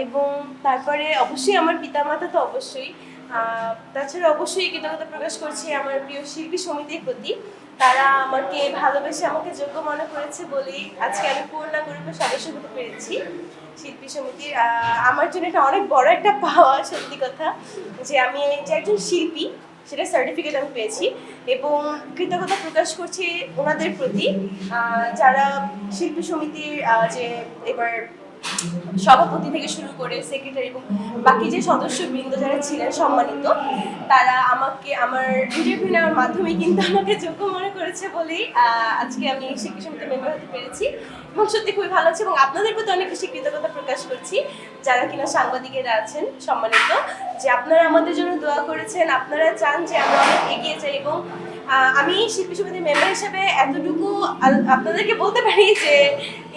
এবং তারপরে অবশ্যই আমার পিতামাতা তো অবশ্যই, তাছাড়া অবশ্যই কৃতজ্ঞতা প্রকাশ করছি আমার প্রিয় শিল্পী সমিতির প্রতি। তারা আমাকে ভালোবেসে আমাকে যোগ্য মনে করেছে বলেই আজকে আমি পূর্ণাঙ্গ রূপে সদস্য হতে পেরেছি শিল্পী সমিতির। আমার জন্য এটা অনেক বড় একটা পাওয়া, সত্যি কথা, যে আমি যে একজন শিল্পী সেটা সার্টিফিকেট আমি পেয়েছি। এবং কৃতজ্ঞতা প্রকাশ করছি ওনাদের প্রতি, যারা শিল্পী সমিতির যে এবার সভাপতি থেকে শুরু করে সেক্রেটারি এবং বাকি যে সদস্যবৃন্দ যারা ছিলেন সম্মানিত, তারা আমাকে আমার ইন্টারভিউ নেওয়ার মাধ্যমে কিন্তু আমাকে যোগ্য মনে করেছে বলেই আজকে আমি শিল্পী সমিতির মেম্বার হতে পেরেছি। এবং সত্যি খুবই ভালো আছে এবং আপনাদের প্রতি অনেক বেশি কৃতজ্ঞতা প্রকাশ করছি যারা কিনা সাংবাদিকেরা আছেন সম্মানিত, যে আপনারা আমাদের জন্য দোয়া করেছেন, আপনারা চান যে আমরা অনেক এগিয়ে যাই। এবং আমি শিল্পী সমিতির মেম্বার হিসেবে এতটুকু আপনাদেরকে বলতে পারি যে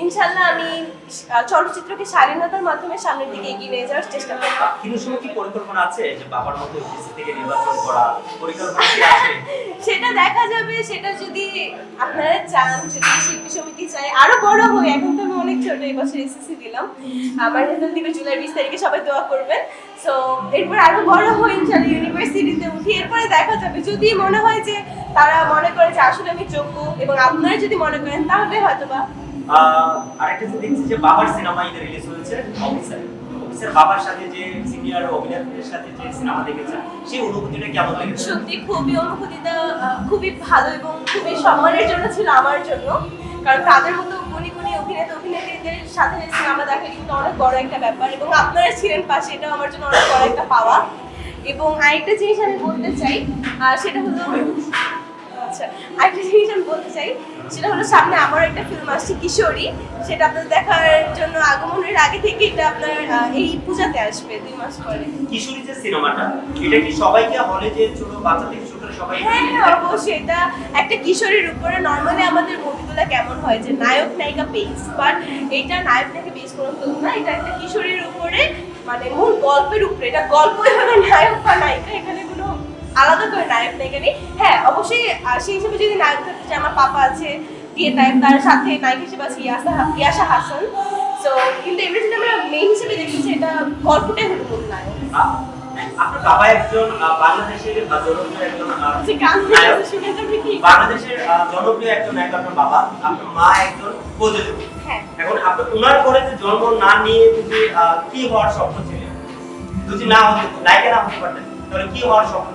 ইনশাল্লাহ আমি চলচ্চিত্রকে স্বাধীনতার মাধ্যমে সামনের দিকে এগিয়ে নিয়ে যাওয়ার চেষ্টা করব। কিন্তু সময় কি পরিকল্পনা আছে যে বাবার মতো এসএসসি থেকে নির্বাচন করা, পরিকল্পনা কি আছে? সেটা দেখা যাবে, সেটা যদি আপনারা চান, যদি শিল্পী সমিতি চায় আরো বড় হই। এখন তো আমি অনেক ছোট, এই বছর এসএসসি দিলাম, আমার রেজাল্ট দিবে জুলাই 20 তারিখে, সবাই দোয়া করবেন। সো এরপর আরো বড় হই ইনশাআল্লাহ, ইউনিভার্সিটিতে উঠি, এরপরে দেখা যাবে। যদি মনে হয় যে তারা মনে করে যে আসলে আমি যোগ্য এবং আপনারা যদি মনে করেন তাহলে হয়তোবা। আরেকটা যে দেখছি যে বাবার সিনেমা ঈদে রিলিজ হয়েছে অফিসার, বাবার সাথে যে সিনিয়র অভিনেতাদের সাথে যে সিনেমা দেখেছেন, সেই অনুভূতিটা কেমন লেগেছে? সত্যি খুবই অনুভূতিটা খুবই ভালো এবং খুবই সম্মানের জন্য ছিল আমার জন্য, কারণ তাদের মতো গুণী গুণী অভিনেত্রীদের সাথে সিনেমা দেখা কিন্তু অনেক বড় একটা ব্যাপার এবং আপনারা ছিলেন পাশে, এটাও আমার জন্য অনেক বড় একটা পাওয়া। এবং আরেকটা জিনিস আমি বলতে চাই, সেটা হলো আরেকটা জিনিস আমি বলতে চাই সেটা হলো সামনে আমার একটা ফিল্ম আসছে কিশোরী, সেটা আপনাদের দেখার জন্য আগমনের আগে থেকে এটা আপনার এই পূজাতে আসবে 2 মাস পরে। কিশোরী যে সিনেমাটা, এটা কি সবাইকে হলে যে ছোট বাচ্চা থেকে শুরু করে সবাই? হ্যাঁ অবশ্যই, এটা একটা কিশোরীর উপরে। নর্মালি আমাদের মুভিগুলো কেমন হয় যে নায়ক নায়িকা বেস, বাট এটা নায়ক নায়িকা বেস কোনো ফিল্ম না, এটা একটা কিশোরীর উপরে, মানে মূল গল্পের উপরে। এটা গল্প, এখানে নায়ক বা নায়িকা এখানে কোনো আলাদা করে নায়ক নায়িকা নেই। হ্যাঁ অবশ্যই সেই হিসেবে যদি নায়ক থাকতে চায়, আমার পাপা আছে বিয়ে নায়ক, তার সাথে নায়ক হিসেবে আছে ইয়াশা হাসান। সো কিন্তু এমনি যদি আমরা মেইন হিসেবে দেখি যে এটা গল্পটাই হলো মূল নায়ক। আপনার বাবা একজন বাংলাদেশের জনপ্রিয় একজন বাংলাদেশের জনপ্রিয় একজন নায়ক, আপনার বাবা। আপনার মা একজন প্রযোজক। হ্যাঁ। এখন আপনার ওনার ঘরে যে জন্ম না নিয়ে যদি কি হওয়ার স্বপ্ন ছিল, যদি না হতো নায়িকা না হতে পারতেন, তাহলে কি হওয়ার স্বপ্ন?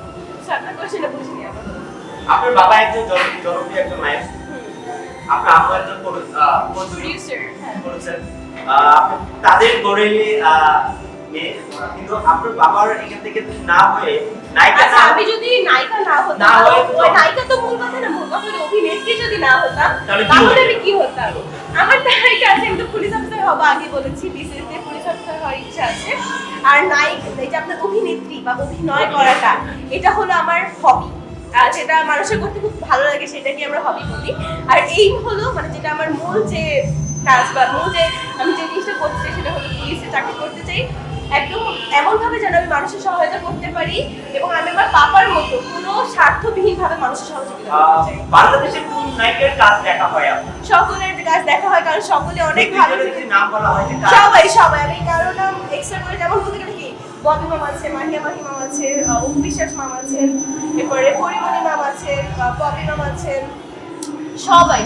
আপনার বাবা একজন জনপ্রিয় একজন নায়ক, আপনার আম্মু একজন প্রোডিউসার, তাদের গড়ে কিন্তু আপনার বাবার এখান থেকে না হয়ে নায়িকা না, আমি যদি নায়িকা না হতাম, ওই নায়িকা তো মূল কথা না, মূল কথা হলো অভিনেত্রী যদি না হতাম তাহলে আমি কি হতাম? আমার নায়িকা আছে, আমি তো পুলিশ অফিসার হব, আগে বলেছি বিসিএস তে পুলিশ অফিসার হওয়ার ইচ্ছা আছে। আর নায়িক, এই যে আপনার অভিনেত্রী বা অভিনয় করাটা, এটা হলো আমার হবি, যেটা মানুষের করতে খুব ভালো লাগে, সেটাকে আমরা হবি বলি। আর এই হলো মানে যেটা আমার মূল যে কাজ বা মূল যে আমি যে জিনিসটা করতে চাই সেটা হলো পুলিশে চাকরি করতে চাই, একদম এমন ভাবে যেন আমি মানুষের সহায়তা করতে পারি এবং আমি আমার পাপার মতো কোনো স্বার্থবিহীন ভাবে মানুষের সহযোগিতা করতে চাই। বাংলাদেশের কোন নায়িকার কাজ দেখা হয় আপনার? সকলের কাজ দেখা হয়, কারণ সকলে অনেক ভালো। নাম বলা হয় যে সবাই আমি কারো নাম এক্সট্রা করে, যেমন বলতে গেলে কি ববি মামা আছে, মাহিয়া মাহি মামা আছে, বিশ্বাস মামা আছেন, এরপরে পরিমণি মামা আছে, ববি মামা আছেন, সবাই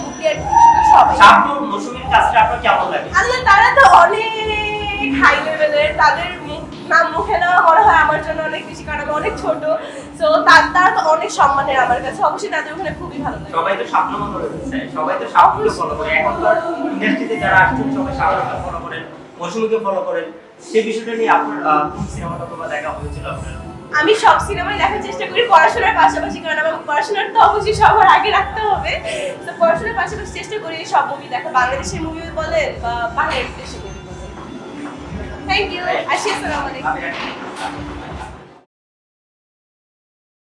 সবাই। শাবনূর মৌসুমীর কাজটা আপনার কেমন লাগে? আল্লাহ, তারা তো অনেক হাই লেভেলের, তাদের নাম মুখে নেওয়া মনে হয় আমার জন্য অনেক বেশি, কারণ আমি অনেক ছোট। তো তারা তো অনেক সম্মানের আমার কাছে, অবশ্যই তাদের ওখানে খুবই ভালো লাগে। সবাই তো স্বপ্ন মনে রয়েছে, সবাই তো স্বপ্নকে ফলো করে। এখনকার ইন্ডাস্ট্রিতে যারা আসছেন সবাই স্বপ্নকে ফলো করেন, মৌসুমীকে ফলো করেন। সেই বিষয়টা নিয়ে আপনার কোন সিনেমাটা তোমার দেখা হয়েছিল আপনার? আমি সব সিনেমাই দেখার চেষ্টা করি পড়াশোনার পাশাপাশি, কারণ আমার পড়াশোনার তো অবশ্যই সবার আগে রাখতে হবে। তো পড়াশোনার পাশাপাশি চেষ্টা করি সব মুভি দেখা, বাংলাদেশের মুভি বলেন বা বাংলাদেশের মুভি বলেন। Thank you. আসসালামু আলাইকুম।